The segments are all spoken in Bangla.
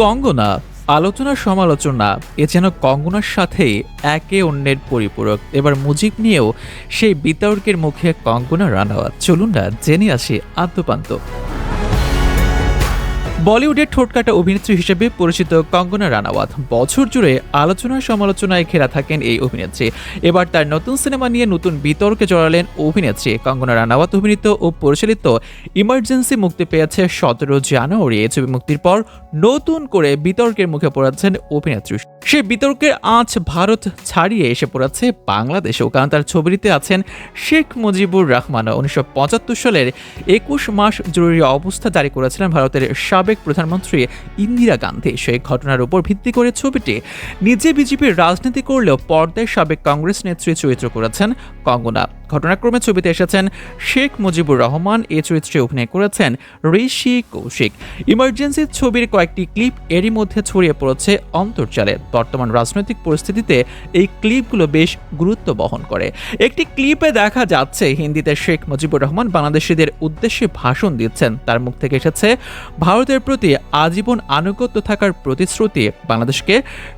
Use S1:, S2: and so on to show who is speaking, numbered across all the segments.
S1: কঙ্গনা, আলোচনা সমালোচনা এ যেন কঙ্গনার সাথেই একে অন্যের পরিপূরক। এবার মুজিব নিয়েও সেই বিতর্কের মুখে কঙ্গনা রানাওয়াত। চলুন না জেনে আসি আদ্যোপান্ত। বলিউডের ঠোঁটকাটা অভিনেত্রী হিসেবে পরিচিত কঙ্গনা রানাওয়াত বছর জুড়ে আলোচনা সমালোচনায় ঘেরা থাকেন এই অভিনেত্রী। এবার তার নতুন সিনেমা নিয়ে নতুন বিতর্কে জড়ালেন অভিনেত্রী। কঙ্গনা রানাওয়াত অভিনীত ও পরিচালিত ইমার্জেন্সি মুক্তি পেয়েছে 17 জানুয়ারি। এই ছবি মুক্তির পর নতুন করে বিতর্কের মুখে পড়েছেন অভিনেত্রী। সে বিতর্কের আঁচ ভারত ছাড়িয়ে এসে পড়েছে বাংলাদেশেও, কারণ তার ছবিটিতে আছেন শেখ মুজিবুর রহমান। 1975 সালের 21 মাস জরুরি অবস্থা জারি করেছিলেন ভারতের সাবেক প্রধানমন্ত্রী ইন্দিরা গান্ধী। সেই ঘটনার উপর ভিত্তি করে ছবিটি নিজে বিজেপির রাজনীতি করলেও পর্দায় সাবেক কংগ্রেস নেত্রী চরিত্র করেছেন কঙ্গনা। ঘটনাক্রমে ছবিতে এসেছেন শেখ মুজিবুর রহমান, এ চরিত্রে অভিনয় করেছেন ঋষি কৌশিক। ইমার্জেন্সি ছবির কয়েকটি ক্লিপ এরই মধ্যে ছড়িয়ে পড়েছে অন্তর্জালে। বর্তমান রাজনৈতিক পরিস্থিতিতে এই ক্লিপগুলো বেশ গুরুত্ব বহন করে। একটি ক্লিপে দেখা যাচ্ছে হিন্দিতে শেখ মুজিবুর রহমান বাংলাদেশিদের উদ্দেশ্যে ভাষণ দিচ্ছেন। তার মুখ থেকে এসেছে ভারতের প্রতি আজীবন আনুগত্য থাকার প্রতিশ্রুতি। বাংলাদেশকে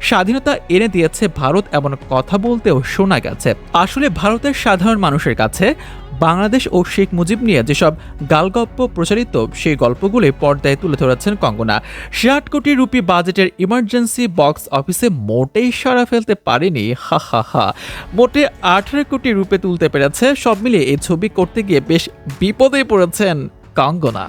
S1: স্বাধীনতা এনে দিয়েছে ভারত, এমন কথা বলতেও শোনা গেছে। আসলে ভারতের সাধারণ মানুষের কাছে বাংলাদেশ ও শেখ মুজিব নিয়ে যেসব গালগপ্প প্রচারিত, সেই গল্পগুলি পর্দায় তুলে ধরেছেন কঙ্গনা। ৬০ কোটি রুপি বাজেটের ইমার্জেন্সি বক্স অফিসে মোটেই সাড়া ফেলতে পারেনি। হা হা হা, মোটে 18 কোটি রুপি তুলতে পেরেছে। সব মিলিয়ে এই ছবি করতে গিয়ে বেশ বিপদে পড়েছেন কঙ্গনা।